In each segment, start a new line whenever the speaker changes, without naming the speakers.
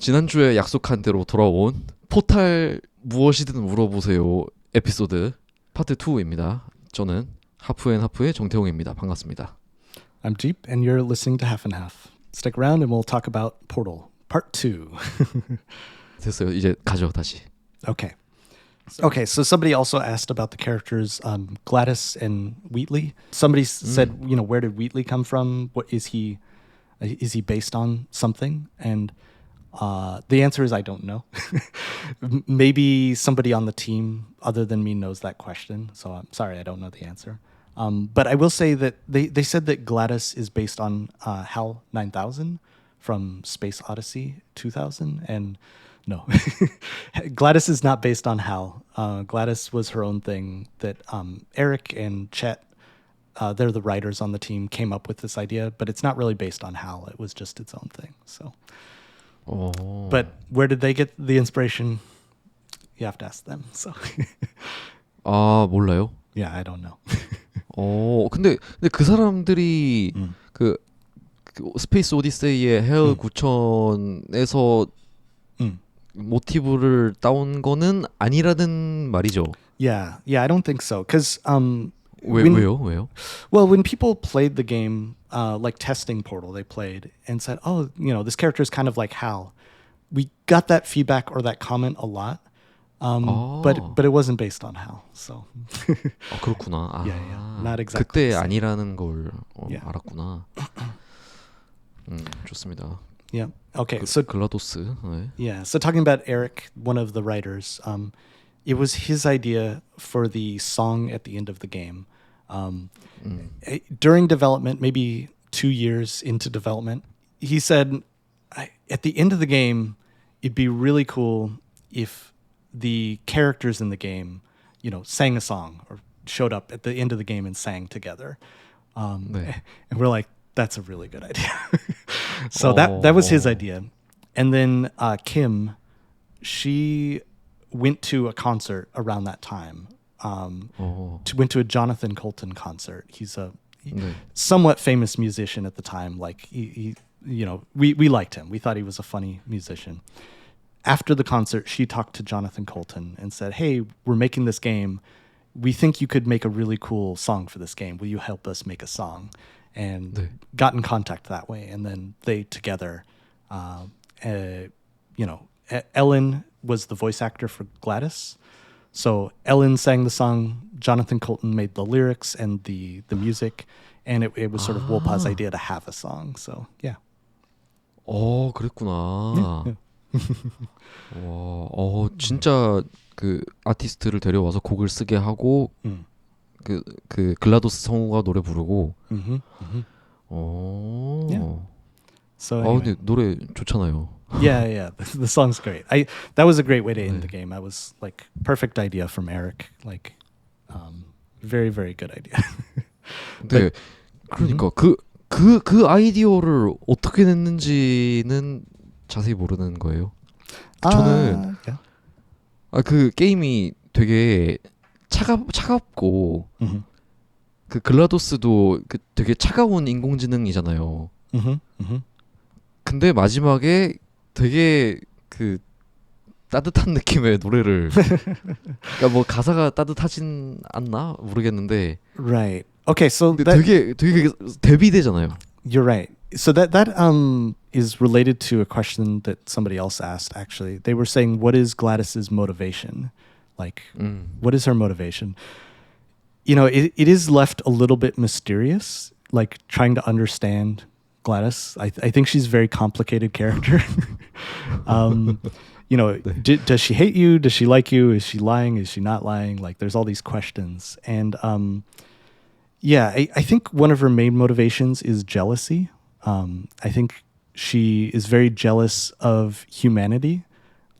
지난주에 약속한 대로 돌아온 포탈 무엇이든 물어보세요 에피소드 파트 2입니다. 저는 하프앤하프의 정태홍입니다. 반갑습니다.
I'm Jeep, and you're listening to Half and Half. Stick around, and we'll talk about Portal Part 2.
됐어요. 이제 가죠 다시.
Okay. Okay, so somebody also asked about the characters Gladys and Wheatley. Somebody said, where did Wheatley come from? What is he? Is he based on something? And the answer is I don't know. Maybe somebody on the team other than me knows that question. So I'm sorry, I don't know the answer. But I will say that they said that Gladys is based on HAL 9000 from Space Odyssey 2000. And no, Gladys is not based on HAL. Gladys was her own thing that Eric and Chet, they're the writers on the team, came up with this idea, but it's not really based on HAL. It was just its own thing. So, But where did they get the inspiration? You have to ask them. So,
아 몰라요?
yeah, I don't know.
근데 그 사람들이 그 스페이스 오디세이의 헤어 9000에서 모티브를 따온 거는 아니라는 말이죠.
Yeah, I don't think so. Because
왜요?
well, when people played the game, like testing Portal, they played and said, "Oh, this character is kind of like Hal." We got that feedback or that comment a lot, but it wasn't based on Hal. So
그렇구나.
yeah, not exactly.
그때 아니라는 걸
Yeah.
알았구나. 좋습니다.
Yeah. Okay. So
글라도스. 네.
yeah. So talking about Eric, one of the writers, it was his idea for the song at the end of the game. During development, maybe 2 years into development, he said, at the end of the game, it'd be really cool if the characters in the game, sang a song or showed up at the end of the game and sang together.
네.
And we're like, that's a really good idea. So that was his idea. And then Kim, she went to a concert around that time. Went to a Jonathan Colton concert. He's a somewhat famous musician at the time. Like he we liked him. We thought he was a funny musician. After the concert, she talked to Jonathan Colton and said, "Hey, we're making this game. We think you could make a really cool song for this game. Will you help us make a song?" And got in contact that way. And then they together, Ellen was the voice actor for Gladys. So Ellen sang the song, Jonathan Colton made the lyrics and the music, and it was sort of Wolpa's idea to have a song. So yeah.
그랬구나. 와, 진짜 그 아티스트를 데려와서 곡을 쓰게 하고 그 글라도스 성우가 노래 부르고.
Yeah. So anyway.
근데 노래 좋잖아요.
Yeah. The song's great. That was a great way to end the game. I was like, perfect idea from Eric. Like, very, very good idea.
네, 그러니까 그 아이디어를 어떻게 냈는지는 자세히 모르는 거예요. 저는 그 게임이 되게 차갑고 그 글라도스도 그 되게 차가운 인공지능이잖아요. 근데 마지막에 되게 그 따뜻한 느낌의 노래를 그러니까 뭐 가사가 따뜻하진 않나 모르겠는데
Right. Okay, so
되게 대비되잖아요.
You're right. So that is related to a question that somebody else asked. Actually, they were saying, "What is Gladys's motivation? Like, what is her motivation?" It is left a little bit mysterious. Like trying to understand Gladys. I think she's a very complicated character. Does she hate you? Does she like you? Is she lying? Is she not lying? Like, there's all these questions. And I think one of her main motivations is jealousy. I think she is very jealous of humanity.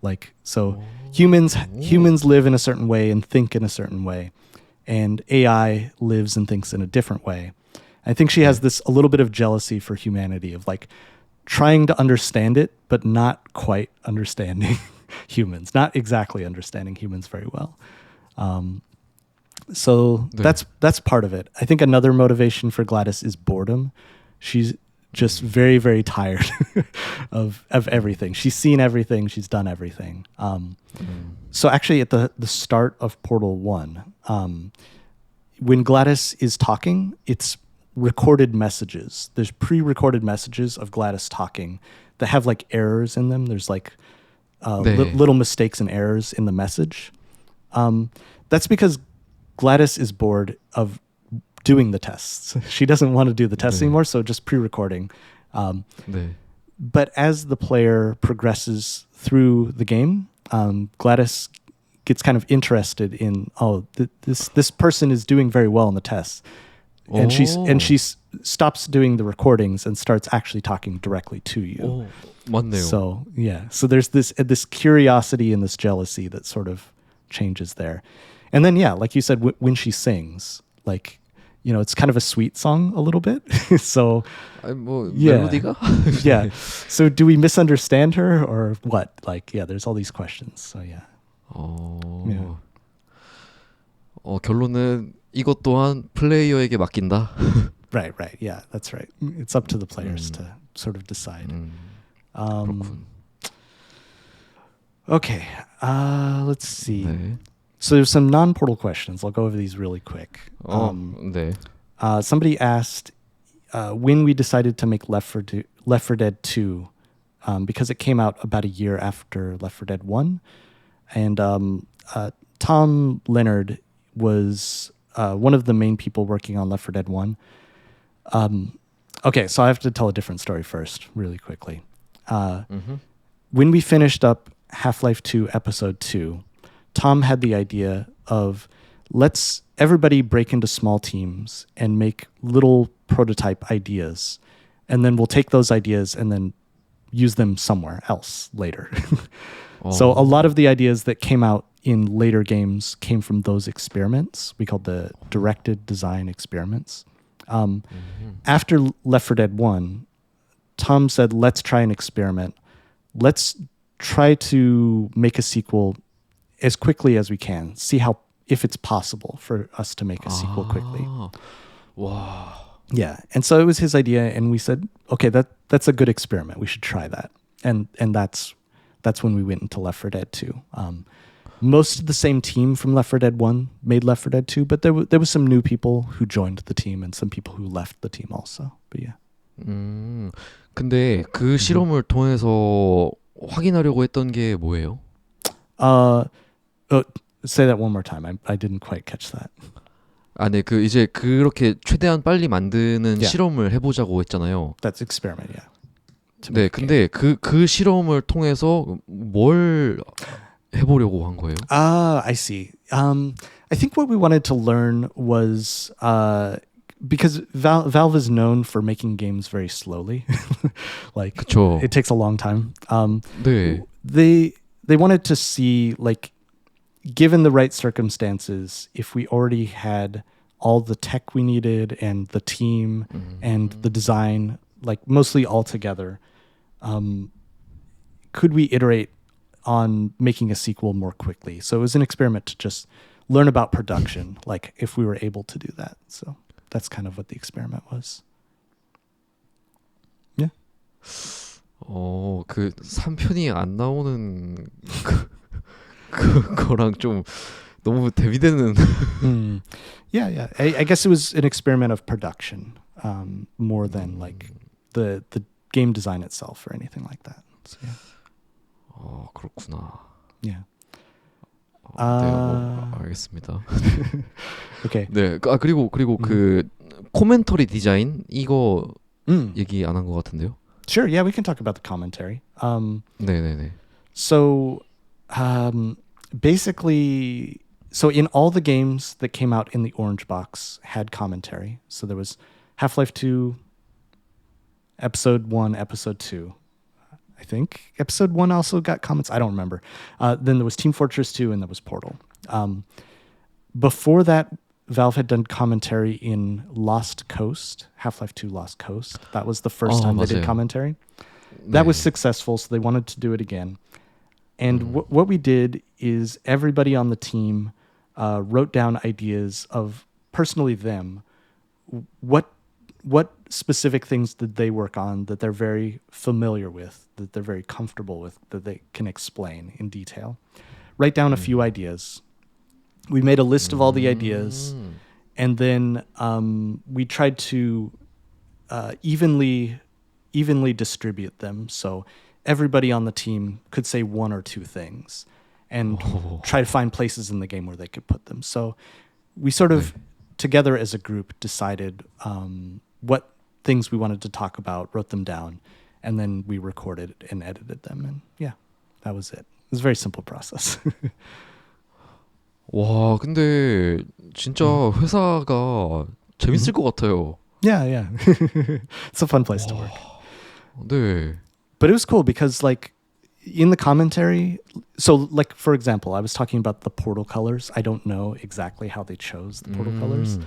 Like, so humans live in a certain way and think in a certain way, and AI lives and thinks in a different way. I think she has this a little bit of jealousy for humanity, of like trying to understand it, but not quite understanding humans, not exactly understanding humans very well. So that's part of it. I think another motivation for Gladys is boredom. She's just very, very tired of everything. She's seen everything. She's done everything. So actually, at the start of Portal 1, when Gladys is talking, it's recorded messages. There's pre-recorded messages of Gladys talking that have like errors in them. There's like
네.
little mistakes and errors in the message. That's because Gladys is bored of doing the tests. She doesn't want to do the tests anymore, so just pre-recording.
네.
But as the player progresses through the game, Gladys gets kind of interested in, this person is doing very well in the tests, and she stops doing the recordings and starts actually talking directly to you.
오, 맞네요.
So there's this curiosity and this jealousy that sort of changes there, and then like you said, when she sings, like, it's kind of a sweet song a little bit. So
아니, 뭐
Yeah.
멜로디가?
yeah. So do we misunderstand her or what? Like, there's all these questions. So yeah. Yeah.
결론은 이것 또한 플레이어에게 맡긴다.
Right. Yeah, that's right. It's up to the players to sort of decide.
그렇군.
Okay. Let's see.
네.
So there's some non-portal questions. I'll go over these really quick.
네.
Somebody asked when we decided to make Left 4 Dead 2, because it came out about a year after Left 4 Dead 1. And Tom Leonard was one of the main people working on Left 4 Dead 1. Okay, so I have to tell a different story first, really quickly. When we finished up Half-Life 2 Episode 2, Tom had the idea of, let's everybody break into small teams and make little prototype ideas, and then we'll take those ideas and then use them somewhere else later. So a lot of the ideas that came out in later games came from those experiments. We called the directed design experiments. After Left 4 Dead 1, Tom said, let's try an experiment. Let's try to make a sequel as quickly as we can. See if it's possible for us to make a sequel quickly.
와.
Yeah. And so it was his idea, and we said, okay, that's a good experiment. We should try that. And that's when we went into Left 4 Dead 2. Most of the same team from Left 4 Dead 1 made Left 4 Dead 2, but there was some new people who joined the team and some people who left the team also. But yeah.
근데 그 실험을 통해서 확인하려고 했던 게 뭐예요?
Say that one more time. I didn't quite catch that.
네, 이제 그렇게 최대한 빨리 만드는
Yeah.
실험을 해보자고 했잖아요.
That's experiment, yeah.
네, 근데 그 실험을 통해서 뭘 해보려고 한 거예요?
I see. I think what we wanted to learn was because Valve is known for making games very slowly, like
그쵸.
it takes a long time.
네.
They wanted to see, like, given the right circumstances, if we already had all the tech we needed and the team and the design, like mostly all together, could we iterate on making a sequel more quickly? So it was an experiment to just learn about production, like if we were able to do that. So that's kind of what the experiment was. Yeah.
그 3편이 안 나오는 그거랑 좀 너무 대비되는.
Yeah. I guess it was an experiment of production, more than like the game design itself or anything like that. So, yeah.
그렇구나.
Yeah.
네, 알겠습니다.
Okay.
네, 그리고 그 코멘터리 디자인 이거 얘기 안 한 것 같은데요?
Sure. Yeah, we can talk about the commentary.
네네네.
So, basically, in all the games that came out in the orange box had commentary. So there was Half-Life 2, Episode 1, Episode 2. I think Episode 1 also got comments. I don't remember. Then there was Team Fortress 2, and there was Portal. Before that, Valve had done commentary in Lost Coast, Half-Life 2 Lost Coast. That was the first time they did
맞아요.
commentary. That
네.
was successful, so they wanted to do it again. And what we did is everybody on the team wrote down ideas of, personally them, what specific things that they work on that they're very familiar with, that they're very comfortable with, that they can explain in detail. Write down a few ideas. We made a list of all the ideas, and then we tried to evenly distribute them, so everybody on the team could say one or two things, and try to find places in the game where they could put them. So we sort of together as a group decided what things we wanted to talk about, wrote them down, and then we recorded and edited them. And yeah, that was it. It was a very simple process.
와, 근데 진짜 회사가 재밌을 것 같아요.
Yeah. It's a fun place to work.
네.
But it was cool because like in the commentary, so like for example, I was talking about the portal colors. I don't know exactly how they chose the portal colors.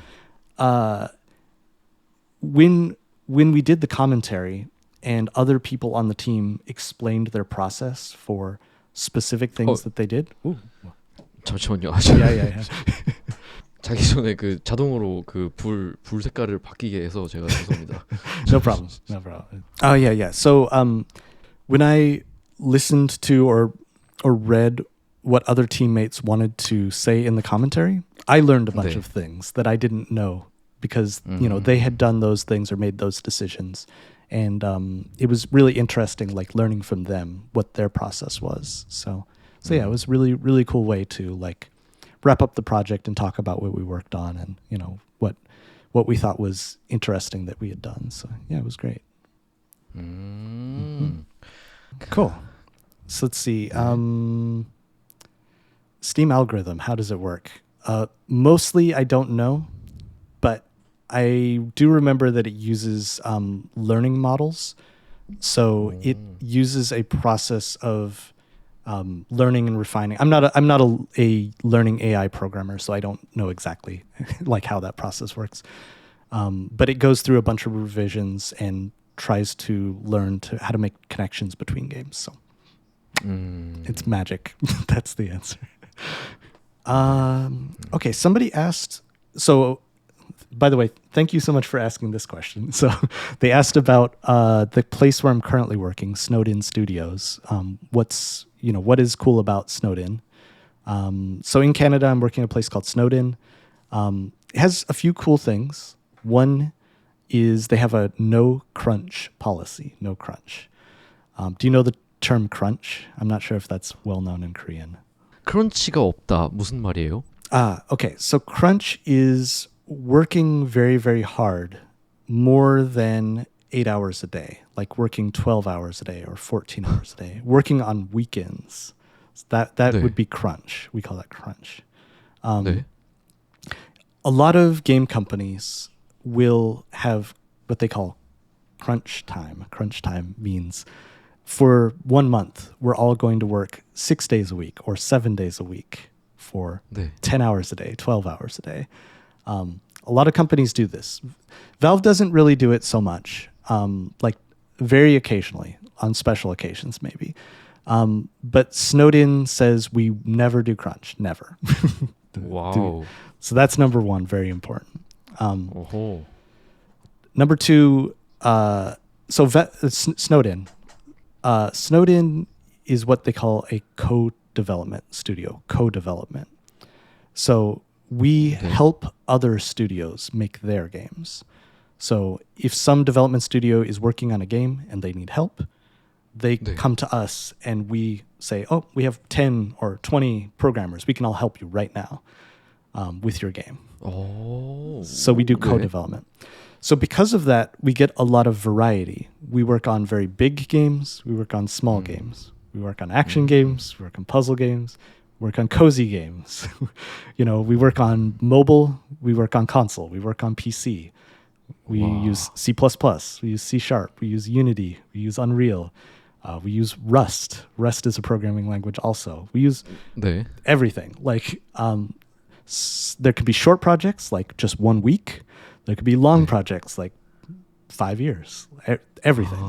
When we did the commentary and other people on the team explained their process for specific things that they did. Ooh.
잠시만요.
Yeah.
자기 전에 그 자동으로 그 불 색깔을 바뀌게 해서 제가 죄송합니다.
No problem. Oh yeah. So when I listened to or read what other teammates wanted to say in the commentary, I learned a bunch of things that I didn't know because you know they had done those things or made those decisions, and it was really interesting, like learning from them what their process was. So yeah, it was really, really cool way to like wrap up the project and talk about what we worked on and, you know, what we thought was interesting that we had done. So yeah, it was great. Cool. So let's see. Steam algorithm, how does it work? Mostly I don't know, but I do remember that it uses learning models. So it uses a process of learning and refining. I'm not a learning AI programmer, so I don't know exactly like how that process works. But it goes through a bunch of revisions and tries to learn how to make connections between games. So it's magic. That's the answer. Okay, somebody asked. So, by the way, thank you so much for asking this question. So they asked about the place where I'm currently working, Snowed In Studios. What is cool about Snowed In? So in Canada, I'm working at a place called Snowed In. It has a few cool things. One is they have a no crunch policy, no crunch. Do you know the term crunch? I'm not sure if that's well known in Korean.
크런치가 없다. 무슨 말이에요?
Okay. So crunch is working very, very hard, more than 8 hours a day, like working 12 hours a day or 14 hours a day, working on weekends. So that would be crunch. We call that crunch.
네.
A lot of game companies will have what they call crunch time. Crunch time means for 1 month, we're all going to work 6 days a week or 7 days a week for 10 hours a day, 12 hours a day. A lot of companies do this. Valve doesn't really do it so much, like very occasionally, on special occasions maybe. But Snowed In says we never do crunch, never.
Wow.
So that's number one, very important. Number two, Snowed In. Snowed In is what they call a co-development studio, co-development. So we help other studios make their games. So if some development studio is working on a game and they need help, they come to us and we say, oh, we have 10 or 20 programmers. We can all help you right now with your game. So we do co-development. So because of that, we get a lot of variety. We work on very big games. We work on small games. We work on action games. We work on puzzle games. We work on cozy games. We work on mobile. We work on console. We work on PC. We use C++. We use C#. We use Unity. We use Unreal. We use Rust. Rust is a programming language also. We use everything. Like there could be short projects, like just 1 week. There could be long projects, like 5 years. Everything.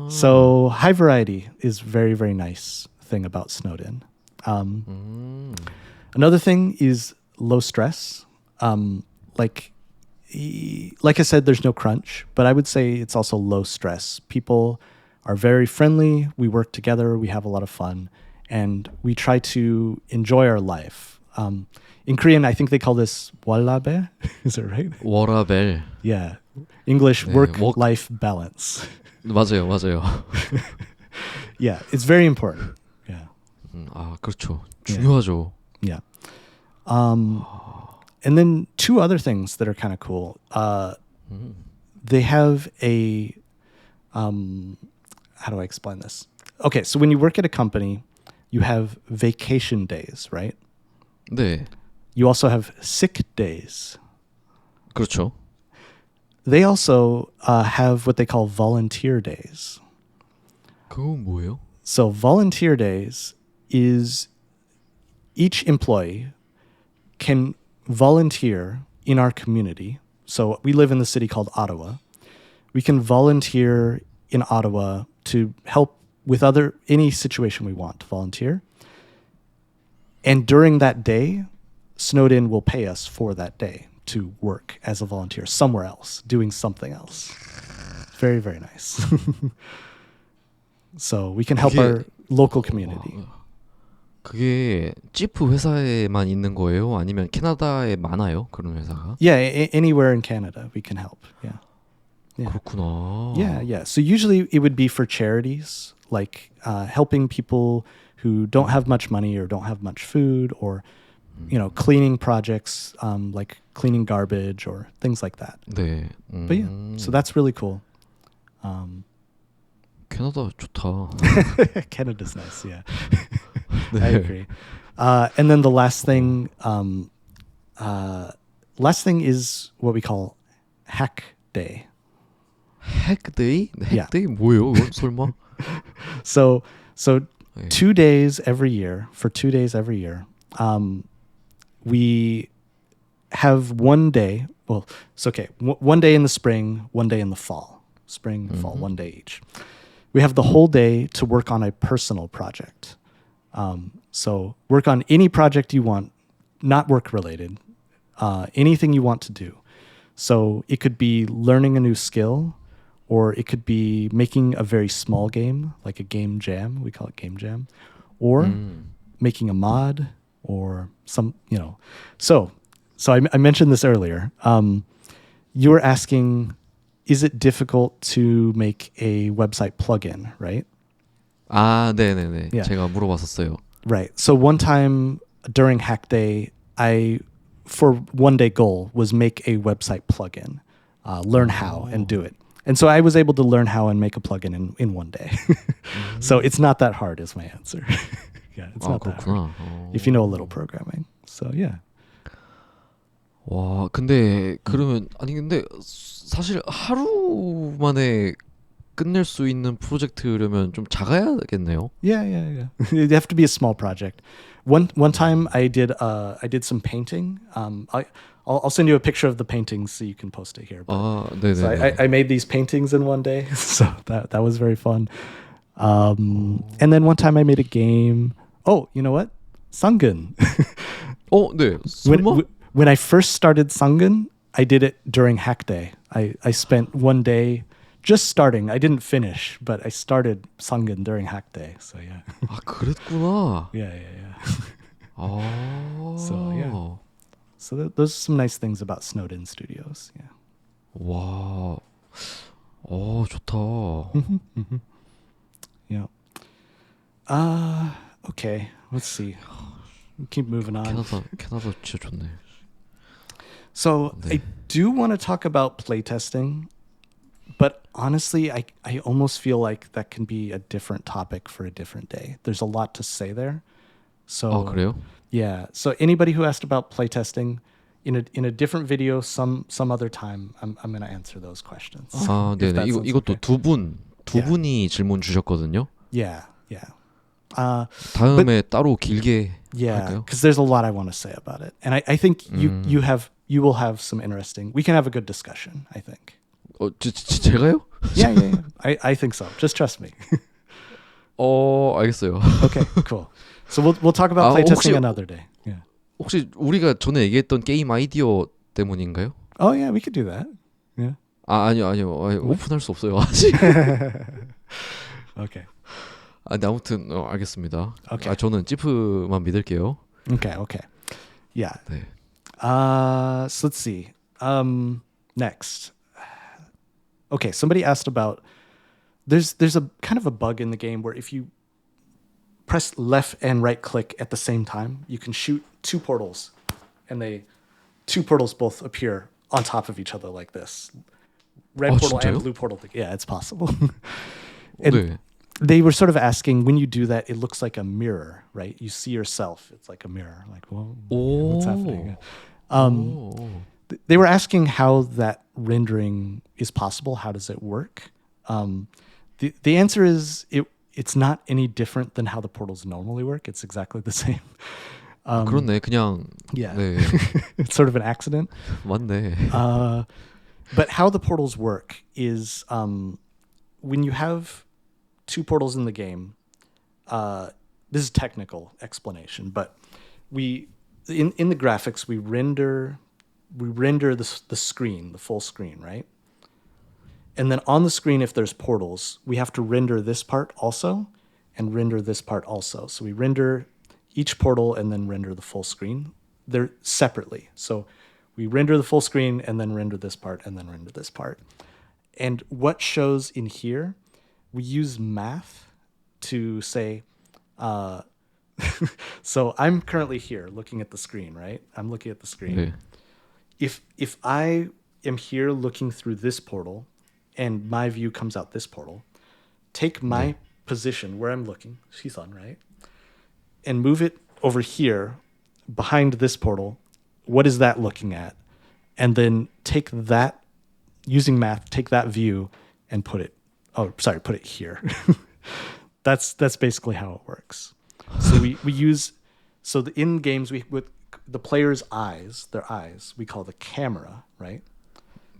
So high variety is very, very nice thing about Snowed In. Another thing is low stress. Like like I said, there's no crunch, but I would say it's also low stress. People are very friendly. We work together. We have a lot of fun, and we try to enjoy our life. In Korean, I think they call this 월라벨. Is it right?
워라벨.
Yeah. English,
네,
work-life balance.
맞아요, 맞아요.
Yeah, it's very important. Yeah.
아, 그렇죠. 중요하죠.
Yeah. And then two other things that are kind of cool. They have a, how do I explain this? Okay, so when you work at a company, you have vacation days, right?
네,
You also have sick days.
그렇죠.
They also have what they call volunteer days.
그건 뭐예요?
So volunteer days is each employee can volunteer in our community. So we live in the city called Ottawa. We can volunteer in Ottawa to help with any situation we want to volunteer. And during that day, Snowed-In will pay us for that day to work as a volunteer somewhere else, doing something else. Very, very nice. So we can help our local community.
그게 찌프 회사에만 있는 거예요? 아니면 캐나다에 많아요? 그런 회사가?
Yeah, anywhere in Canada we can help. Yeah. Yeah.
그렇구나.
Yeah. So usually it would be for charities, like helping people who don't have much money or don't have much food, or cleaning projects, like cleaning garbage or things like that.
네.
But yeah, so that's really cool.
캐나다 좋다.
Canada's nice, yeah.
네.
I agree. And then the last thing is what we call Hack Day.
핵데이?
Yeah.
핵데이 뭐예요? 그건 설마?
So
네.
2 days every year, for 2 days every year, we have one day. Well, it's okay. One day in the spring, one day in the fall. Spring, fall, one day each. We have the whole day to work on a personal project. So work on any project you want, not work related, anything you want to do. So it could be learning a new skill, or it could be making a very small game, like a game jam. We call it game jam, or making a mod, or some, So I mentioned this earlier. You were asking, is it difficult to make a website plugin, right?
아, 네네네.
Yeah.
제가 물어봤었어요.
Right. So one time during Hack Day, for one day goal was make a website plugin, learn how and do it. And so I was able to learn how and make a plugin in one day. So it's not that hard is my answer. Yeah, it's not that hard. If you know a little programming. So yeah.
와, 근데 그러면 근데 사실 하루 만에 끝낼 수 있는 프로젝트려면 좀 작아야겠네요.
Yeah. It'd have to be a small project. One time I did some painting. I'll send you a picture of the paintings so you can post it here.
아, 네네.
So I made these paintings in one day. So that was very fun. And then one time I made a game. Oh, you know what? Sangun.
네. 설마?
When I first started Sangun, I did it during Hack Day. I spent one day just starting. I didn't finish, but I started Sangun during Hack Day. So yeah.
아, 그랬구나.
Yeah.
아.
So yeah. So those are some nice things about Snowed-In Studios. Yeah.
와. 좋다.
Yeah. Okay. Let's see. We'll keep moving on.
캐나다 진짜 좋네.
So I do want to talk about playtesting, but honestly, I almost feel like that can be a different topic for a different day. There's a lot to say there. So
아, 그래요?
yeah. So anybody who asked about playtesting in a different video, some other time, I'm going to answer those questions.
아,
if
네네.
that sounds
이것도
okay.
두 분이 질문 주셨거든요.
Yeah.
다음에 따로 길게
Yeah,
할까요?
because there's a lot I want to say about it, and I think you will have some interesting. We can have a good discussion. I think.
제가요?
Yeah. I think so. Just trust me.
알겠어요.
Okay, cool. So we'll talk about playtesting another day. Yeah.
혹시 우리가 전에 얘기했던 게임 아이디어 때문인가요?
Oh yeah, we could do that. Yeah.
아니요. 오픈할 수 없어요 아직.
Okay.
근데 아무튼 알겠습니다.
오케이.
저는 찌프만 믿을게요.
Okay. Yeah.
네.
So let's see. Next. Okay, somebody asked about there's a kind of a bug in the game where if you press left and right click at the same time, you can shoot two portals and two portals both appear on top of each other like this. Red portal
진짜요?
and blue portal. Yeah, it's possible. And
네.
they were sort of asking when you do that, it looks like a mirror, right? You see yourself. It's like a mirror. Like, well, what's happening? They were asking how that rendering is possible. How does it work? The answer is it's not any different than how the portals normally work. It's exactly the same.
그렇네. 그냥
Yeah.
네.
It's sort of an accident.
맞네.
But how the portals work is when you have two portals in the game. This is technical explanation, but we in the graphics we render the screen, the full screen, right? And then on the screen, if there's portals, we have to render this part also and render this part also. So we render each portal and then render the full screen. They're separately. So we render the full screen and then render this part and then render this part. And what shows in here, we use math to say, so I'm currently here looking at the screen, right? I'm looking at the screen.
네.
If I am here looking through this portal and my view comes out this portal, take my position where I'm looking, 시선, right? And move it over here behind this portal. What is that looking at? And then take that, using math, take that view and put it here. That's basically how it works. So we use, so in games, with the player's eyes, their eyes, we call the camera, right?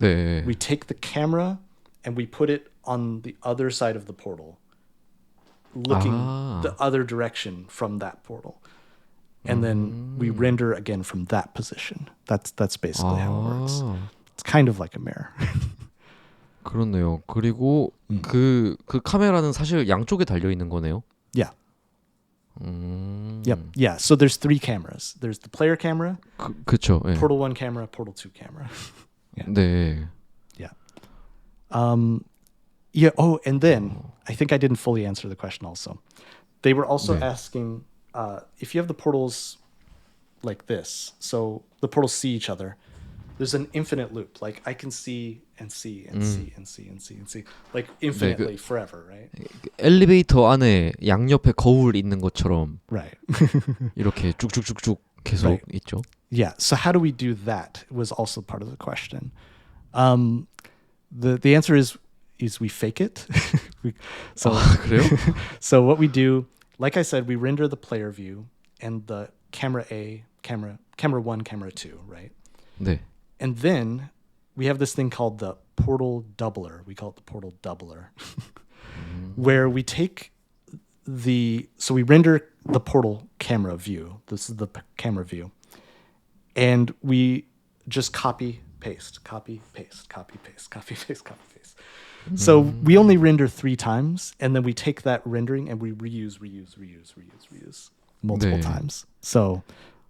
네.
We take the camera and we put it on the other side of the portal, looking the other direction from that portal. And then we render again from that position. That's basically how it works. It's kind of like a mirror.
그렇네요. 그리고 그 카메라는 사실 양쪽에 달려 있는 거네요.
Yeah. Yep. Yeah. So there's three cameras. There's the player camera,
그렇죠. 네.
Portal 1 camera, Portal 2 camera.
네.
Yeah. Yeah. Oh, and then I think I didn't fully answer the question also. They were also asking if you have the portals like this, so the portals see each other, there's an infinite loop. Like I can see and see and see and see and see and see. Like infinitely forever, right?
엘리베이터 안에 양옆에 거울 있는 것처럼
Right.
이렇게 쭉쭉쭉쭉 계속
Right.
있죠.
Yeah. So how do we do that was also part of the question. The answer is we fake it. So
그래요?
so what we do, like I said, we render the player view and the camera A, camera 1, camera 2, right?
네.
And then we have this thing called the portal doubler. We call it the portal doubler, where we take so we render the portal camera view. This is the camera view. And we just copy, paste, copy, paste, copy, paste, copy, paste, copy, paste. So we only render 3 times, and then we take that rendering and we reuse multiple
네.
times. So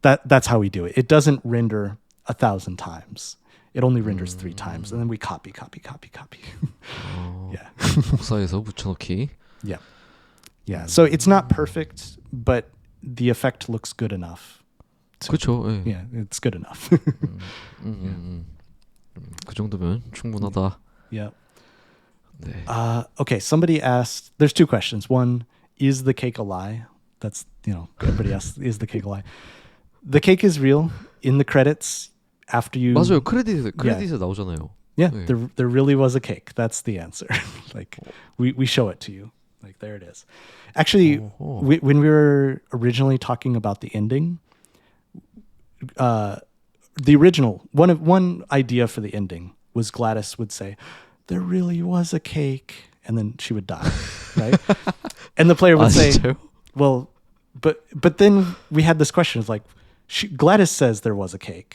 that's how we do it. It doesn't render 1,000 times. It only renders 3 times, and then we copy. Yeah.
복사해서 붙여넣기.
Yeah. Yeah. So it's not perfect, but the effect looks good enough.
그렇죠. 예.
Yeah, it's good enough.
그 정도면 충분하다.
Yeah.
네.
Okay, somebody asked, there's 2 questions. One, is the cake a lie? That's, everybody asks, is the cake a lie? The cake is real. In the credits, after you...
맞아요. 크레딧에 나오잖아요.
Yeah,
네.
there really was a cake. That's the answer. Like, we show it to you. Like, there it is. Actually, when we were originally talking about the ending, the original, one idea for the ending was Gladys would say, there really was a cake, and then she would die, right? And the player would say,
진짜요?
well, but then we had this question, it's like, Gladys says there was a cake,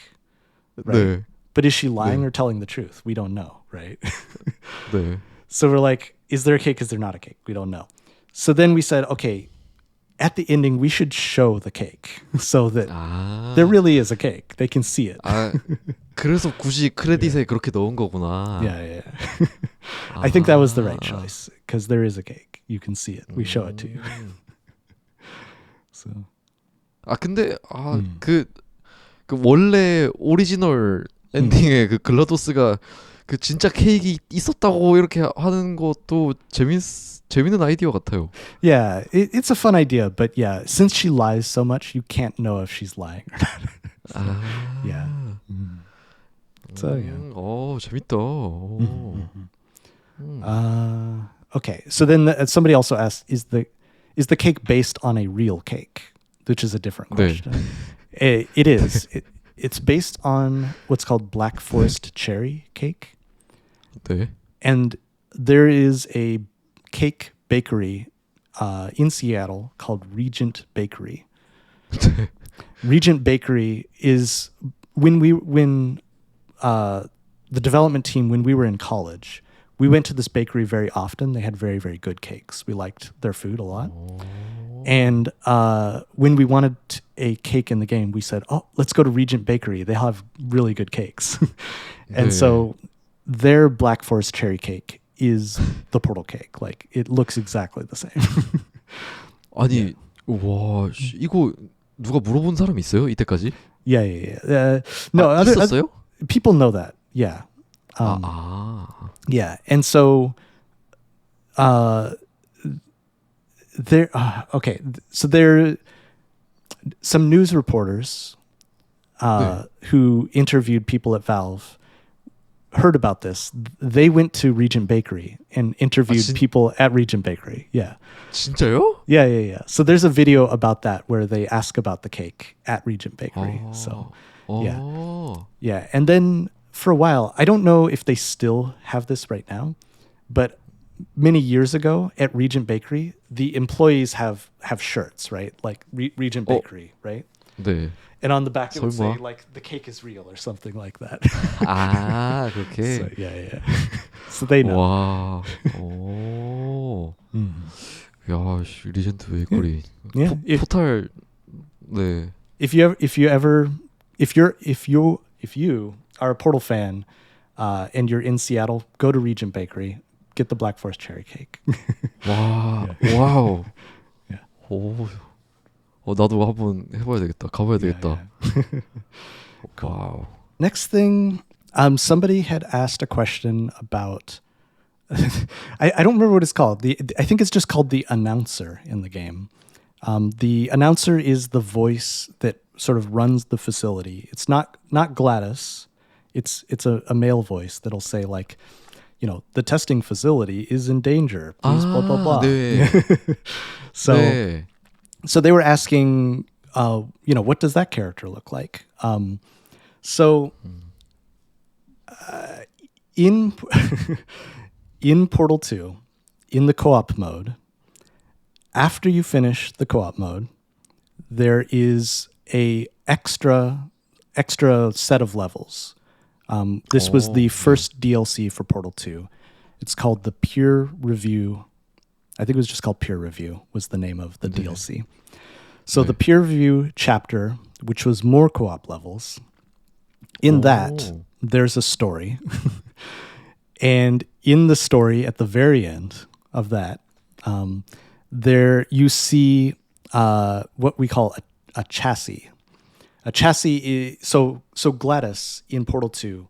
right?
네.
But is she lying
네.
or telling the truth? We don't know, right?
네.
So we're like, is there a cake? Is there not a cake? We don't know. So then we said, okay, at the ending, we should show the cake so that
아.
there really is a cake. They can see it.
아, 그래서 굳이 크레딧에 그렇게 넣은 거구나.
Yeah. I think that was the right
아.
choice because there is a cake. You can see it. We show it to you. So
아, 근데 그 원래 오리지널 엔딩에 그 글라도스가 그 진짜 케이크 있었다고 이렇게 하는 것도 재밌는 아이디어 같아요.
yeah, it's a fun idea, but yeah, since she lies so much, you can't know if she's lying or not.
아.
Yeah. So yeah.
재밌다. 오.
Okay. So then somebody also asked, is the cake based on a real cake? Which is a different
네.
question. It is. It's based on what's called Black Forest cherry cake.
네.
And there is a cake bakery in Seattle called Regent Bakery. Regent Bakery is when the development team, when we were in college, we went to this bakery very often. They had very, very good cakes. We liked their food a lot. And when we wanted a cake in the game, we said, oh, let's go to Regent Bakery. They have really good cakes. And so their Black Forest cherry cake is the Portal cake. Like, it looks exactly the same.
아니, 와, 이거 누가 물어본 사람 있어요? 이때까지?
Yeah. No,
있었어요?
people know that. Yeah. Yeah. And so there so there some news reporters who interviewed people at Valve heard about this. They went to Regent Bakery and interviewed people at Regent Bakery. Yeah.
진짜요?
Yeah. So there's a video about that where they ask about the cake at Regent Bakery. So yeah. And then for a while, I don't know if they still have this right now, but many years ago at Regent Bakery, the employees have shirts, right? Like Regent Bakery, right?
네.
And on the back it would say
설마?
like the cake is real or something like that.
아, 그렇게.
So, yeah. So they know.
와. 오. 야, 씨, 리젠트 베이커리.
Yeah.
포탈. 네.
If you are a Portal fan and you're in Seattle, go to Regent Bakery, get the Black Forest cherry cake.
와. 와우.
Yeah.
오. 나도 한번 해봐야 되겠다. 가봐야 되겠다.
Yeah.
와우.
Next thing, somebody had asked a question about. I don't remember what it's called. I think it's just called the announcer in the game. The announcer is the voice that sort of runs the facility. It's not Gladys. It's a male voice that'll say like, the testing facility is in danger. Please blah blah blah.
네.
So.
네.
So they were asking, what does that character look like? In in Portal 2, in the co-op mode, after you finish the co-op mode, there is a extra set of levels. This was the first DLC for Portal 2. It's called the Peer Review. I think it was just called Peer Review was the name of the DLC. So the Peer Review chapter, which was more co-op levels, in that there's a story. And in the story, at the very end of that, there you see what we call a chassis. A chassis is, so Gladys in Portal 2,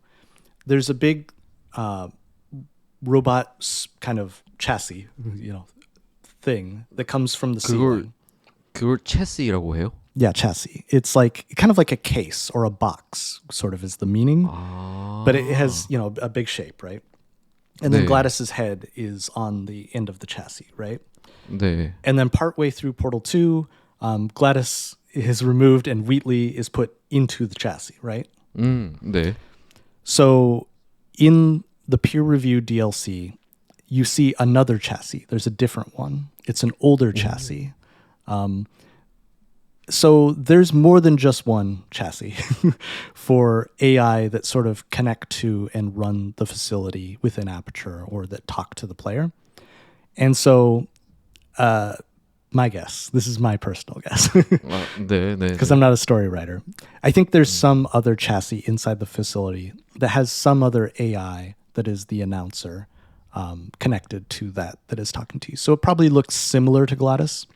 there's a big robot kind of chassis, thing that comes from the ceiling.
그걸 체시라고 해요?
Yeah, chassis. It's like kind of like a case or a box, sort of is the meaning. But it has, a big shape, right? And then
네.
Gladys's head is on the end of the chassis, right?
네.
And then partway through Portal 2, Gladys is removed and Wheatley is put into the chassis, right?
네.
So in the peer review DLC, you see another chassis. There's a different one. It's an older chassis. So there's more than just one chassis for AI that sort of connect to and run the facility within Aperture or that talk to the player. And so my guess, this is my personal guess,
아, 네, 네.
because I'm not a story writer. I think there's some other chassis inside the facility that has some other AI that is the announcer connected to that is talking to you. So it probably looks similar to GLaDOS,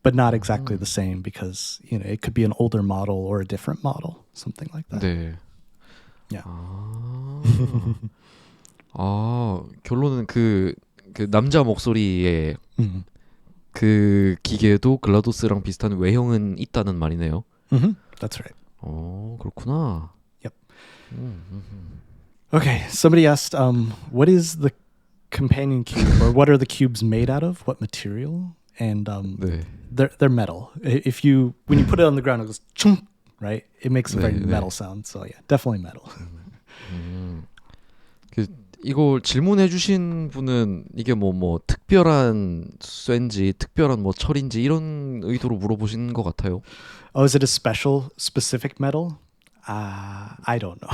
but not exactly the same because it could be an older model or a different model, something like that.
네.
Yeah.
결론은 그 남자 목소리의
Mhm.
그 기계도 글라도스랑 비슷한 외형은 있다는 말이네요.
That's right.
그렇구나.
Yep. Okay, somebody asked, what is the companion cube, or what are the cubes made out of? What material? And
네.
they're metal. When you put it on the ground, it goes chung, right? It makes a very
네, 네.
metal sound. So yeah, definitely metal.
이거 질문해 주신 분은 이게 뭐 특별한 쇠인지 특별한 뭐 철인지 이런 의도로 물어보신 것 같아요.
Oh, is it a specific metal? I don't know.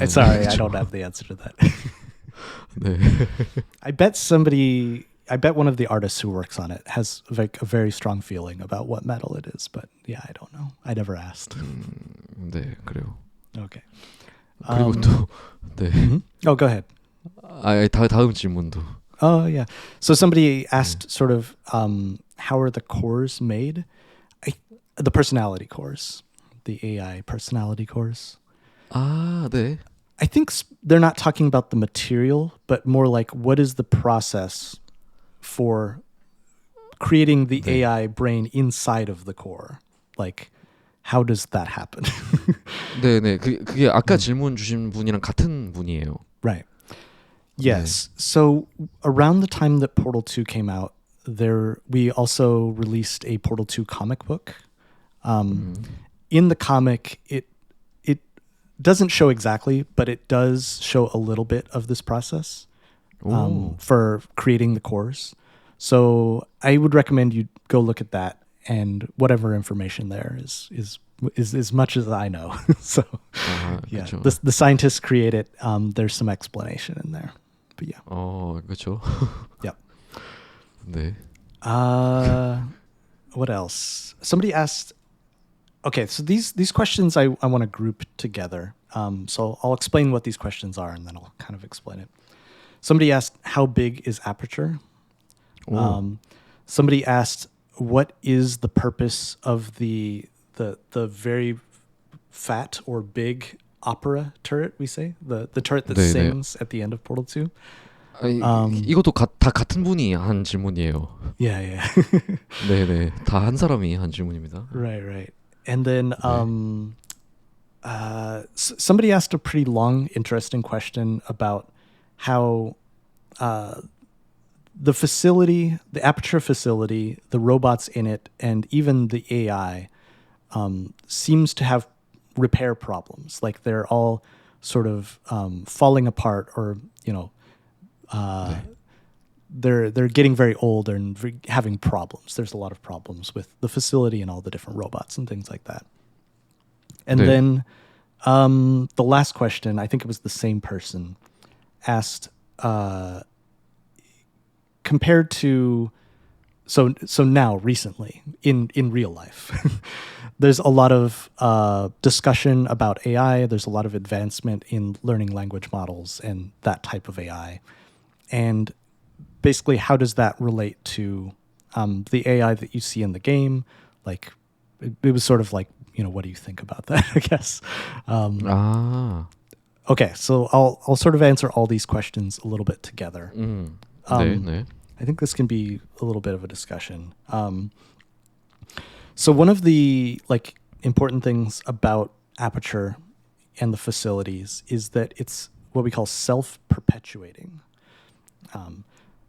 Sorry, I don't have the answer to that.
네.
I bet one of the artists who works on it has like a very strong feeling about what metal it is, but yeah, I don't know. I never asked.
네, 그래요.
Okay.
그리고 또 네.
Oh, go ahead.
다음 질문도.
Oh, yeah. So somebody asked sort of how are the cores made? The personality cores, the AI personality cores.
네.
I think they're not talking about the material, but more like what is the process for creating the AI brain inside of the core? Like, how does that happen?
네네. 그게 아까 질문 주신 분이랑 같은 분이에요.
Right. Yes. So around the time that Portal 2 came out, we also released a Portal 2 comic book. In the comic, it doesn't show exactly, but it does show a little bit of this process for creating the cores. So I would recommend you go look at that, and whatever information there is as much as I know. So yeah,
그렇죠.
the scientists create it. There's some explanation in there, but yeah.
그렇죠.
Yep.
네.
What else? Somebody asked. Okay, so these questions I want to group together. So I'll explain what these questions are, and then I'll kind of explain it. Somebody asked, how big is Aperture? Somebody asked, what is the purpose of the very fat or big opera turret, we say? The turret that
네,
sings at the end of Portal 2?
이것도 다 같은 분이 한 질문이에요.
Yeah.
네네. 다 한 사람이 한 질문입니다.
Right. And then somebody asked a pretty long, interesting question about how the facility, the Aperture facility, the robots in it, and even the AI seems to have repair problems. Like they're all sort of falling apart, or they're getting very old and having problems. There's a lot of problems with the facility and all the different robots and things like that. And then the last question, I think it was the same person, asked, compared to, so now recently in real life, there's a lot of discussion about AI. There's a lot of advancement in learning language models and that type of AI. And basically, how does that relate to the AI that you see in the game? Like, it was sort of like, what do you think about that, I guess? Okay, so I'll sort of answer all these questions a little bit together.
네.
I think this can be a little bit of a discussion. So one of the important things about Aperture and the facilities is that it's what we call self-perpetuating.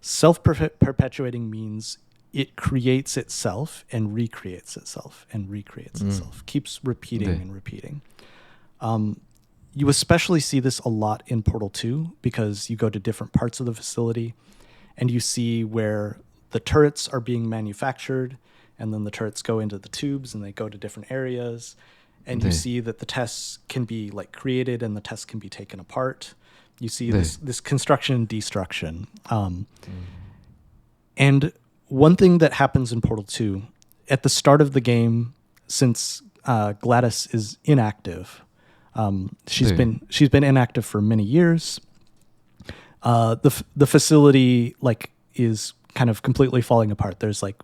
Self-perpetuating means it creates itself and recreates itself and recreates itself, keeps repeating and repeating. You especially see this a lot in Portal 2 because you go to different parts of the facility and you see where the turrets are being manufactured and then the turrets go into the tubes and they go to different areas, and you
네.
see that the tests can be like created and the tests can be taken apart. You see
네.
this construction and destruction. And one thing that happens in Portal 2, at the start of the game, since Gladys is inactive, she's
네.
been inactive for many years. The facility like is kind of completely falling apart. There's like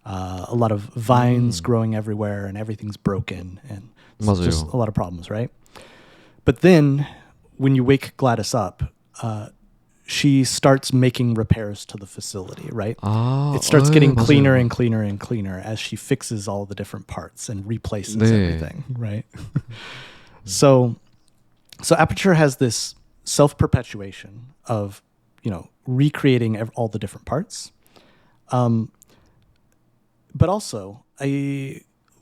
a lot of vines growing everywhere, and everything's broken, and it's just
맞아요.
a lot of problems, right? But then when you wake Gladys up, she starts making repairs to the facility, right?
아,
It starts
에,
getting
맞아요.
cleaner and cleaner and cleaner as she fixes all the different parts and replaces
네.
everything, right? So Aperture has this self-perpetuation of, recreating all the different parts. But also,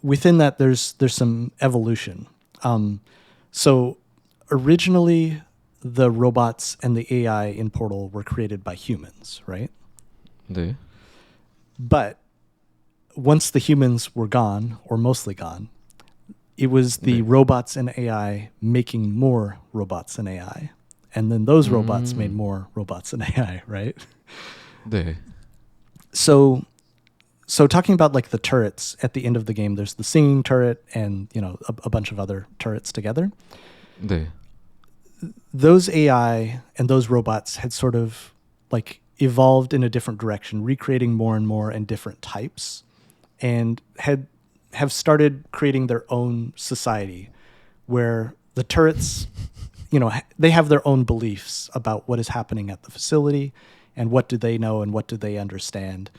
within that, there's some evolution. So originally, the robots and the AI in Portal were created by humans, right?
네.
But once the humans were gone, or mostly gone, it was the
네.
robots and AI making more robots and AI. And then those robots made more robots and AI, right?
네.
So talking about like the turrets at the end of the game, there's the singing turret and, a bunch of other turrets together.
네.
Those AI and those robots had sort of like evolved in a different direction, recreating more and more and different types, and have started creating their own society where the turrets, they have their own beliefs about what is happening at the facility and what do they know and what do they understand.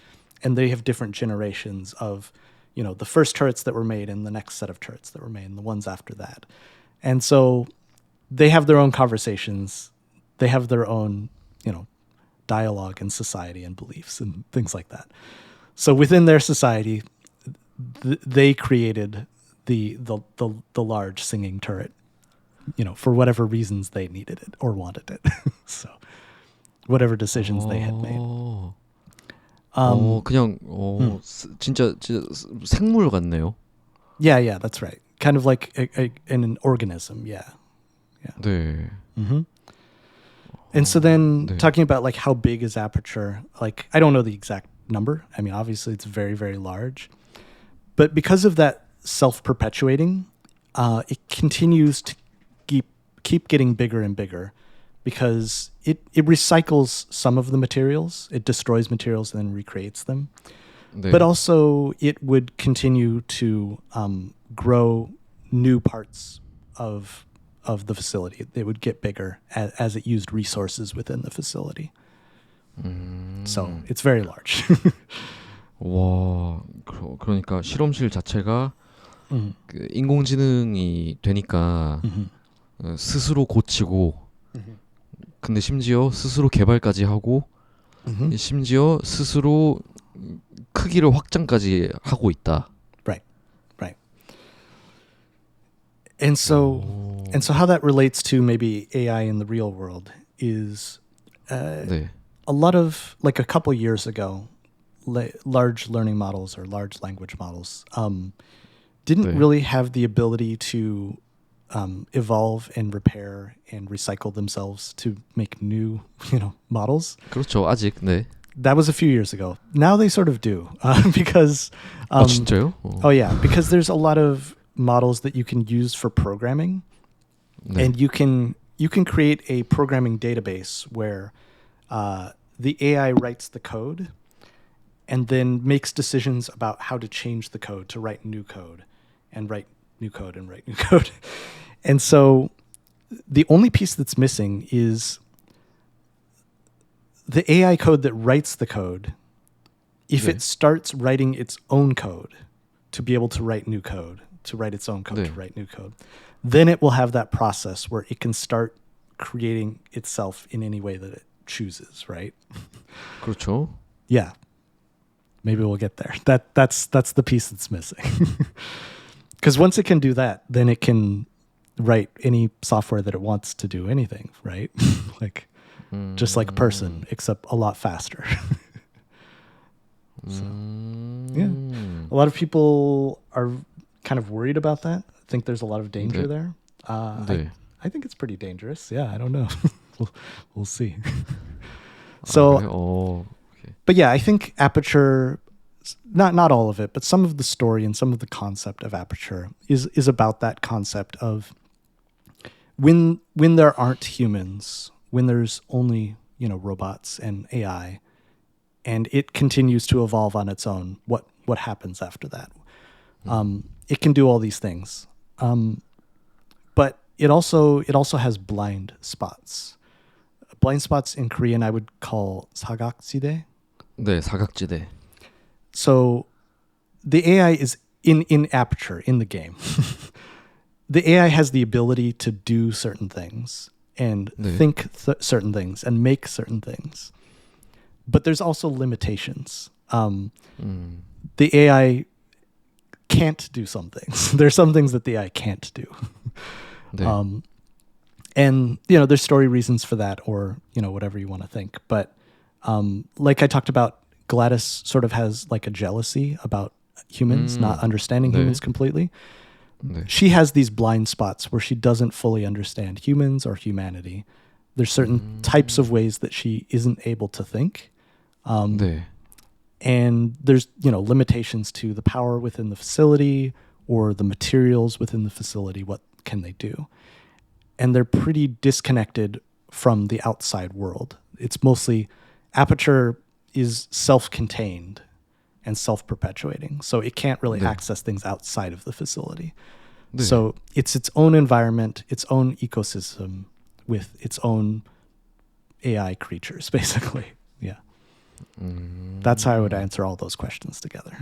And they have different generations of, the first turrets that were made and the next set of turrets that were made and the ones after that. And so they have their own conversations. They have their own, dialogue and society and beliefs and things like that. So within their society, they created the large singing turret, for whatever reasons they needed it or wanted it. So whatever decisions they had made.
그냥 진짜 생물 같네요.
Yeah, that's right. Kind of like an organism. Yeah.
네.
And so then
네.
talking about like how big is Aperture, like I don't know the exact number. I mean, obviously it's very, very large, but because of that self-perpetuating, it continues to keep getting bigger and bigger because it recycles some of the materials. It destroys materials and then recreates them.
네.
But also it would continue to grow new parts of the facility. They would get bigger as it used resources within the facility. So it's very large.
와, 그러니까 실험실 자체가 그 인공지능이 되니까 스스로 고치고, 근데 심지어 스스로 개발까지 하고, 심지어 스스로 크기를 확장까지 하고 있다.
Right. And so how that relates to maybe AI in the real world is
네.
a lot of, like a couple years ago, large learning models or large language models didn't
네.
really have the ability to evolve and repair and recycle themselves to make new, models.
그렇죠. 아직. 네.
That was a few years ago. Now they sort of do because.
진짜요?
Oh yeah, because there's a lot of models that you can use for programming,
네.
and you can create a programming database where the AI writes the code and then makes decisions about how to change the code to write new code and write new code and write new code. And so the only piece that's missing is the AI code that writes the code. If
네.
it starts writing its own code to be able to write new code, to write its own code,
네.
to write new code, then it will have that process where it can start creating itself in any way that it chooses, right?
그렇죠.
Yeah. Maybe we'll get there. That's the piece that's missing. Because once it can do that, then it can write any software that it wants to do anything, right? Like just like a person, except a lot faster. So. A lot of people are kind of worried about that. I think there's a lot of danger
네.
there.
네.
I think it's pretty dangerous. Yeah, I don't know. we'll see.
아,
So,
그래?
but yeah, I think Aperture, not all of it, but some of the story and some of the concept of Aperture is about that concept of when there aren't humans, when there's only robots and AI, and it continues to evolve on its own. What happens after that? It can do all these things, but it also has blind spots. Blind spots in Korean I would call 사각지대.
네, 사각지대.
So the AI is in Aperture in the game. The AI has the ability to do certain things and
네.
think certain things and make certain things. But there's also limitations. The AI can't do some things. There's some things that the AI can't do.
네.
And there's story reasons for that, or whatever you want to think. But like I talked about, Gladys sort of has like a jealousy about humans, not understanding
네.
humans completely.
네.
She has these blind spots where she doesn't fully understand humans or humanity. There's certain types of ways that she isn't able to think.
네.
And there's limitations to the power within the facility or the materials within the facility. What can they do? And they're pretty disconnected from the outside world. It's mostly Aperture is self-contained and self-perpetuating, so it can't really
네.
access things outside of the facility.
네.
So it's its own environment, its own ecosystem with its own AI creatures, basically. Yeah. That's how I would answer all those questions together.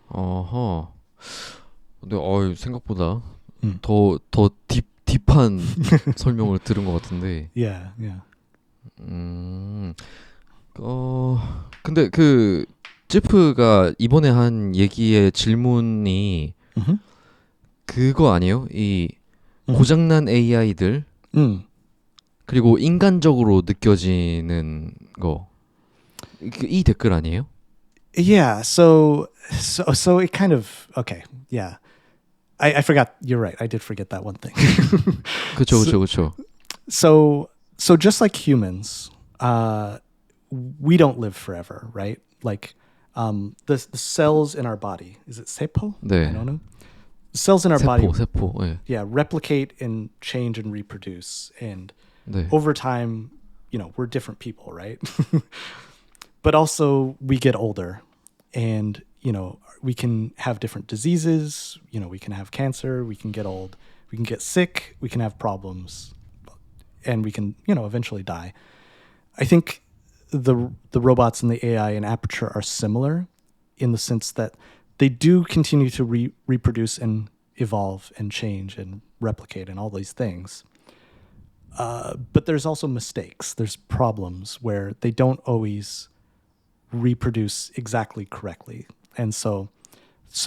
어허. 근데 생각보다
음.
더 딥한 설명을 들은 것 같은데.
Yeah, yeah.
근데 그 제프가 이번에 한 얘기의 질문이
Mhm.
그거 아니에요? 이 고장난 AI들 그리고 인간적으로 느껴지는 거. 이 댓글 아니에요?
Yeah, so it kind of okay. Yeah, I forgot. You're right. I did forget that one thing.
그쵸.
So just like humans, we don't live forever, right? Like the cells in our body. Is it 세포?
네.
I don't know. The cells in our body,
세포. 네.
yeah, replicate and change and reproduce, and
네.
over time, we're different people, right? But also we get older, and we can have different diseases. We can have cancer. We can get old. We can get sick. We can have problems, and we can eventually die. I think the robots and the AI in Aperture are similar in the sense that they do continue to reproduce and evolve and change and replicate and all these things. But there's also mistakes. There's problems where they don't always reproduce exactly correctly. And so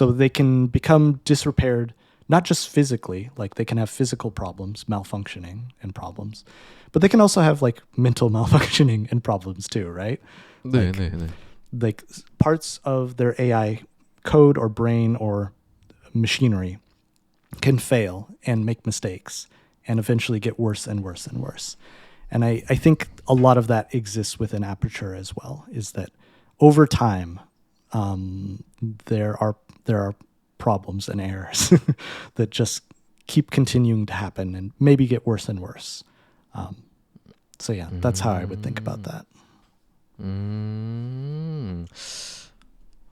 they can become disrepaired, not just physically, like they can have physical problems, malfunctioning and problems, but they can also have like mental malfunctioning and problems too, right?
네.
Like parts of their AI code or brain or machinery can fail and make mistakes and eventually get worse and worse and worse. And I think a lot of that exists within Aperture as well, is that over time, there are problems and errors that just keep continuing to happen and maybe get worse and worse. So yeah, that's how I would think about that.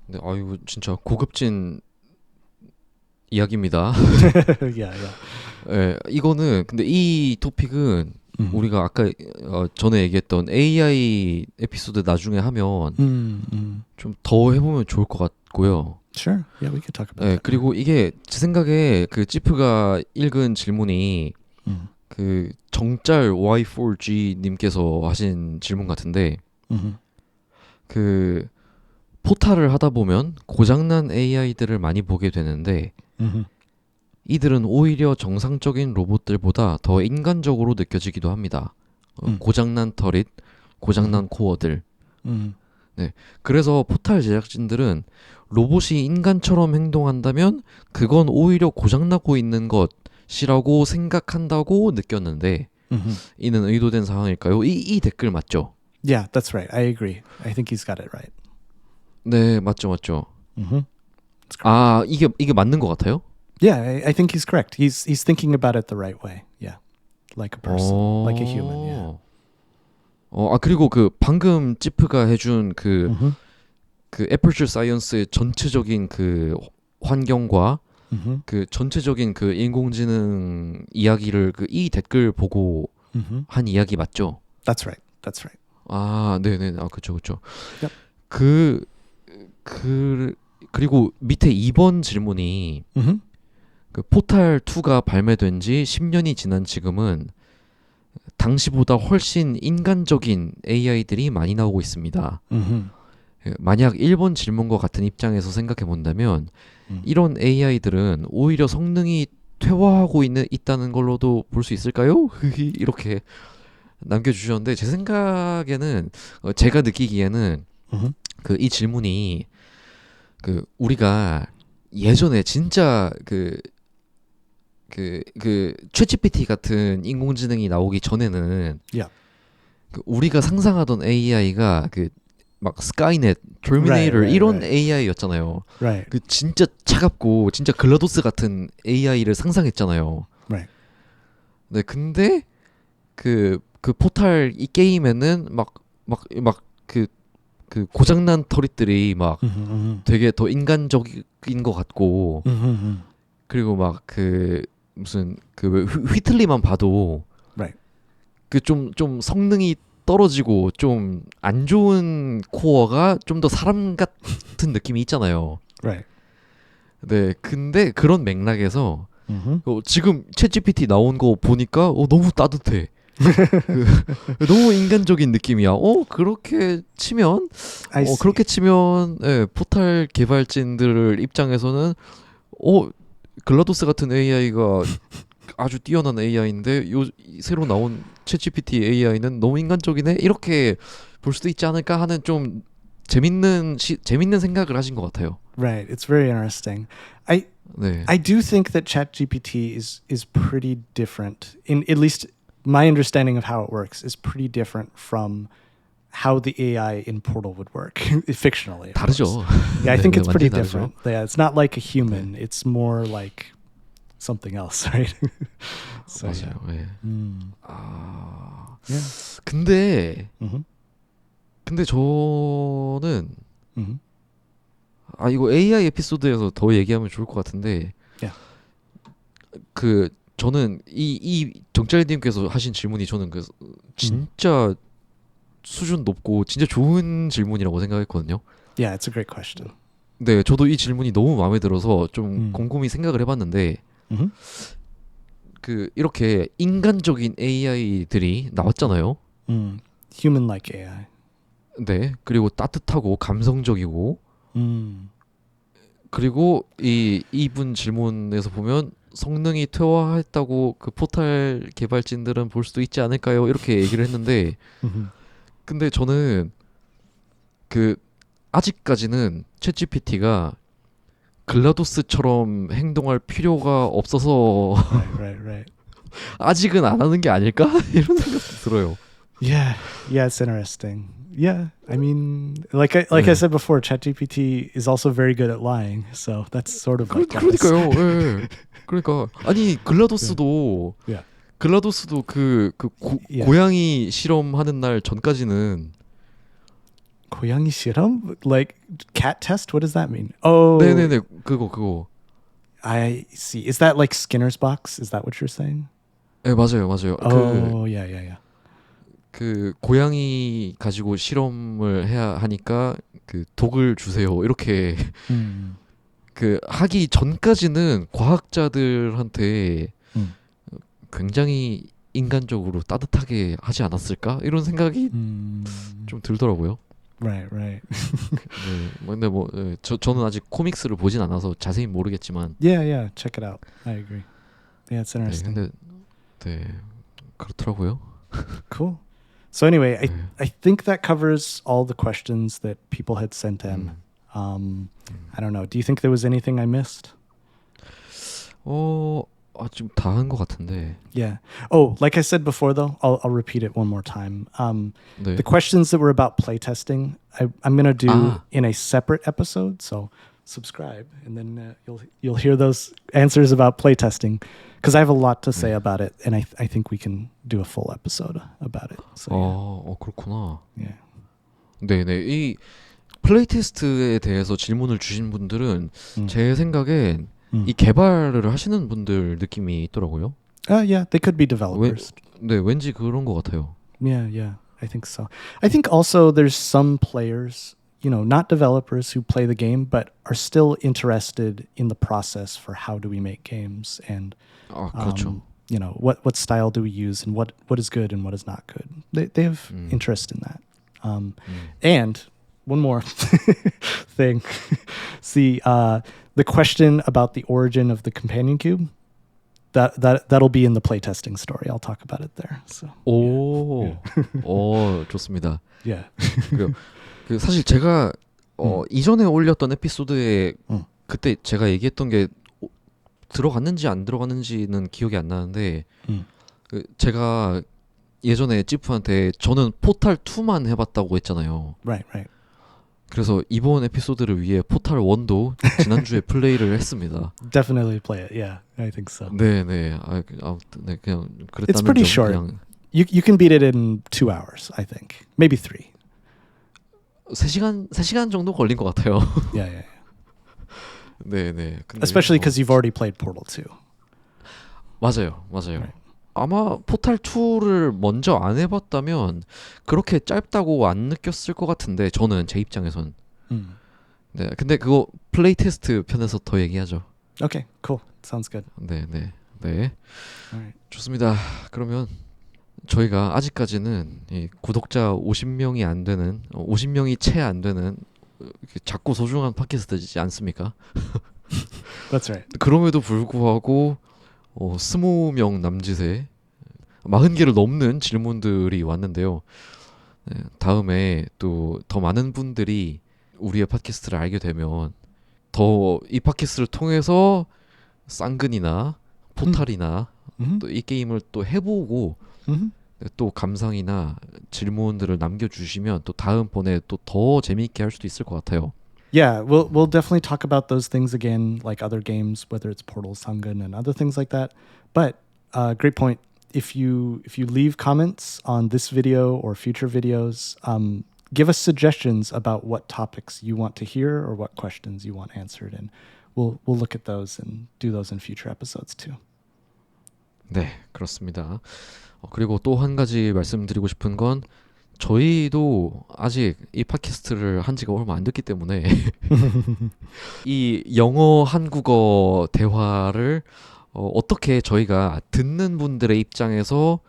네, 아유 진짜 고급진 이야기입니다.
Yeah.
예, 이거는 근데 이 토픽은 우리가 아까 전에 얘기했던 AI 에피소드 나중에 하면 좀 더 해보면 좋을 것 같고요.
Sure. Yeah, we could talk about
예,
that.
그리고 이게 제 생각에 그 지프가 읽은 질문이 그 정짤 Y4G 님께서 하신 질문 같은데 그 포탈을 하다 보면 고장난 AI들을 많이 보게 되는데 이들은 오히려 정상적인 로봇들보다 더 인간적으로 느껴지기도 합니다. 고장난 터릿, 고장난 코어들. 그래서 포탈 제작진들은 로봇이 인간처럼 행동한다면 그건 오히려 고장나고 있는 것이라고 생각한다고 느꼈는데 이는 의도된 상황일까요? 이 댓글 맞죠?
Yeah, that's right. I agree. I think he's got it right.
네, 맞죠, 맞죠.
That's correct.
아, 이게 맞는 것 같아요?
Yeah, I think he's correct. He's thinking about it the right way. Yeah, like a person, like a human. Yeah.
그리고 그 방금 찌프가 해준 그 애플처 사이언스의 전체적인 그 환경과 그 전체적인 그 인공지능 이야기를 그 이 댓글 보고 한 이야기 맞죠?
That's right. That's right.
아, 네네, 아, 그쵸, 그쵸.
Yep.
그리고 밑에 2번 질문이 그 포탈 2가 발매된 지 10년이 지난 지금은 당시보다 훨씬 인간적인 AI들이 많이 나오고 있습니다. 만약 1번 질문과 같은 입장에서 생각해 본다면 이런 AI들은 오히려 성능이 퇴화하고 있다는 걸로도 볼 수 있을까요? 이렇게 남겨주셨는데 제 생각에는 제가 느끼기에는 그 이 질문이 그 우리가 예전에 진짜 그 챗GPT 같은 인공지능이 나오기 전에는
Yeah.
그 우리가 상상하던 AI가 그 막 스카이넷, 터미네이터
Right,
이런
right.
AI였잖아요.
Right.
그 진짜 차갑고 진짜 글라도스 같은 AI를 상상했잖아요.
Right.
네, 근데 그 포탈 이 게임에는 그 고장난 터릿들이 막 되게 더 인간적인 것 같고 그리고 막 그 무슨 그 휘틀리만 봐도
Right.
그 좀 성능이 떨어지고 좀 안 좋은 코어가 좀 더 사람 같은 느낌이 있잖아요.
Right.
네, 근데 그런 맥락에서 지금 챗GPT 나온 거 보니까 너무 따뜻해. 너무 인간적인 느낌이야. 그렇게 치면
I see.
그렇게 치면 포탈 개발진들 입장에서는 글라도스 같은 AI가 아주 뛰어난 AI인데 새로 나온 챗GPT AI는 너무 인간적이네 이렇게 볼 수도 있지 않을까 하는 좀 재밌는 생각을 하신 것 같아요.
Right. It's very interesting.
네.
I do think that ChatGPT is pretty different. In at least my understanding of how it works is pretty different from how the AI in Portal would work fictionally. of
다르죠.
course. Yeah, I think
네,
it's pretty
완전히
different. Yeah, it's not like a human. It's more like something else, right? So,
맞아요. 예.
Yeah.
근데
Mm-hmm.
저는
Mm-hmm.
이거 AI 에피소드에서 더 얘기하면 좋을 것 같은데
Yeah.
그 저는 이 정짤님께서 하신 질문이 저는 그 진짜 수준 높고 진짜 좋은 질문이라고 생각했거든요.
Yeah, it's a great question.
네, 저도 이 질문이 너무 마음에 들어서 좀 곰곰이 생각을 해봤는데
Mm-hmm.
그 이렇게 인간적인 AI들이 나왔잖아요.
Human-like AI.
네, 그리고 따뜻하고 감성적이고
Mm.
그리고 이분 질문에서 보면 성능이 퇴화했다고 그 포탈 개발진들은 볼 수도 있지 않을까요? 이렇게 얘기를 했는데
Mm-hmm.
근데 저는 그 아직까지는 챗GPT가 글라도스처럼 행동할 필요가 없어서
Right.
아직은 안 하는 게 아닐까? 이런 생각도 들어요.
Yeah, it's interesting. Yeah, I mean, like I said before, ChatGPT is also very good at lying, so that's sort of like
그러니까요. 예. 그러니까 아니 글라도스도
Yeah. Yeah.
고양이 실험하는 날 전까지는
고양이 실험? Like cat test? What does that mean? Oh,
네네네 그거
I see. Is that like Skinner's box? Is that what you're saying?
네 맞아요
Oh, yeah.
그 고양이 가지고 실험을 해야 하니까 그 독을 주세요 이렇게 그 하기 전까지는 과학자들한테 굉장히 인간적으로 따뜻하게 하지 않았을까 이런 생각이 좀 들더라고요.
Right.
네, 근데 뭐 저는 아직 코믹스를 보진 않아서 자세히 모르겠지만.
Yeah. Check it out. I agree. Yeah, it's
네,
interesting.
근데 네 그렇더라고요.
Cool. So anyway,
네.
I think that covers all the questions that people had sent in. I don't know. Do you think there was anything I missed?
지금 다 한 것 같은데.
Yeah. Oh, like I said before, though, I'll repeat it one more time.
네.
The questions that were about playtesting, I'm gonna do
Ah.
in a separate episode. So subscribe, and then you'll hear those answers about playtesting, because I have a lot to say about it, and I think we can do a full episode about it. So
그렇구나.
yeah.
네네. 이 플레이 테스트에 대해서 질문을 주신 분들은 제 생각엔 이 개발을 하시는 분들 느낌이 있더라고요.
Yeah, they could be developers.
네, 왠지 그런 것 같아요.
Yeah, I think so. I think also there's some players, not developers who play the game, but are still interested in the process for how do we make games and
그렇죠.
what style do we use and what is good and what is not good. They have interest in that. And one more thing. See, the question about the origin of the companion cube, that'll be in the playtesting story. I'll talk about it there. So.
좋습니다.
Yeah.
그 사실 제가 이전에 올렸던 에피소드에 그때 제가 얘기했던 게 들어갔는지 안 들어갔는지는 기억이 안 나는데 제가 예전에 찌프한테 저는 포탈 2만 해봤다고 했잖아요.
Right.
그래서 이번 에피소드를 위해 포탈 1도 지난주에 플레이를 했습니다.
Definitely play it. Yeah, I think so.
네네. 네, 그냥 그랬다는
It's pretty
점
short.
그냥
You can beat it in 2 hours, I think. Maybe 3.
3시간 정도 걸린 것 같아요.
Yeah.
네네.
Especially because you've already played Portal 2.
맞아요.
Right.
아마 포탈 2를 먼저 안 해봤다면 그렇게 짧다고 안 느꼈을 것 같은데 저는 제 입장에선. 네, 근데 그거 플레이 테스트 편에서 더 얘기하죠.
Okay, cool. Sounds good.
네.
Alright.
좋습니다. 그러면 저희가 아직까지는 이 구독자 50명이 안 되는 50명이 채 안 되는 작고 소중한 팟캐스트지 않습니까?
That's right.
그럼에도 불구하고 20명 남짓의 40개를 넘는 질문들이 왔는데요. 네, 다음에 또 더 많은 분들이 우리의 팟캐스트를 알게 되면 더 이 팟캐스트를 통해서 쌍근이나 포탈이나 또 이 게임을 또 해보고 또 감상이나 질문들을 남겨주시면 또 다음번에 또 더 재미있게 할 수도 있을 것 같아요.
Yeah, we'll definitely talk about those things again, like other games, whether it's Portal, Sangun, and other things like that. But great point. If you leave comments on this video or future videos, give us suggestions about what topics you want to hear or what questions you want answered, and we'll look at those and do those in future episodes too.
네, 그렇습니다. 그리고 또 한 가지 말씀드리고 싶은 건 저희도 아직 이 팟캐스트를 한 지가 얼마 안 됐기 때문에 이 영어 한국어 대화를 어떻게 저희가 듣는 분들의 입장에서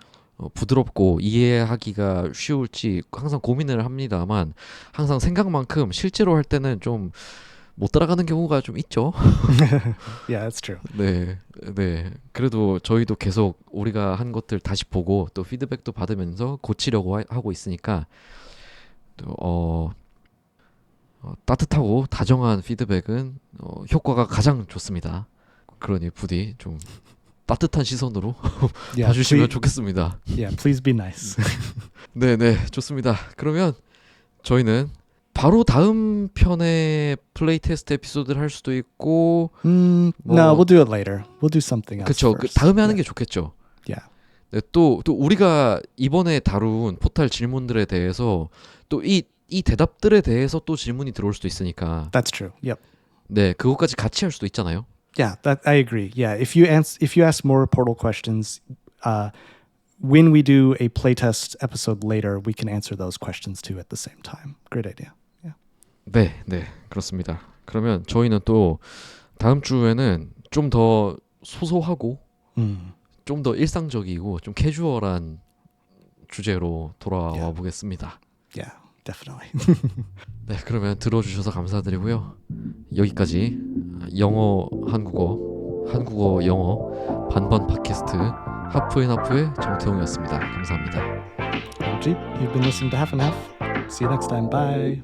부드럽고 이해하기가 쉬울지 항상 고민을 합니다만 항상 생각만큼 실제로 할 때는 좀 못 따라가는 경우가 좀 있죠.
Yeah, that's true.
네. 그래도 저희도 계속 우리가 한 것들 다시 보고 또 피드백도 받으면서 고치려고 하고 있으니까 또 따뜻하고 다정한 피드백은 효과가 가장 좋습니다. 그러니 부디 좀 따뜻한 시선으로
Yeah,
봐주시면 좋겠습니다.
Yeah, please be nice.
네, 좋습니다. 그러면 저희는 바로 다음 편에 플레이 테스트 에피소드를 할 수도 있고
No, we'll do it later. We'll do something else.
그렇죠.
first.
다음에 하는
Yeah.
게 좋겠죠.
Yeah.
네, 또 우리가 이번에 다룬 포탈 질문들에 대해서 또 이 대답들에 대해서 또 질문이 들어올 수도 있으니까
That's true. Yep.
네, 그것까지 같이 할 수도 있잖아요.
Yeah, that I agree. Yeah, if you ask more Portal questions, when we do a playtest episode later, we can answer those questions too at the same time. Great idea. Yeah.
네, 그렇습니다. 그러면 저희는 또 다음 주에는 좀 더 소소하고 좀 더 일상적이고 좀 캐주얼한 주제로 돌아와
Yeah.
보겠습니다.
Yeah, definitely.
네, 그러면 들어주셔서 감사드리고요. 여기까지 영어 한국어 영어 반반 팟캐스트 하프앤하프의 정태용이었습니다. 감사합니다.
Jeep. You've been listening to Half and Half. See you next time. Bye.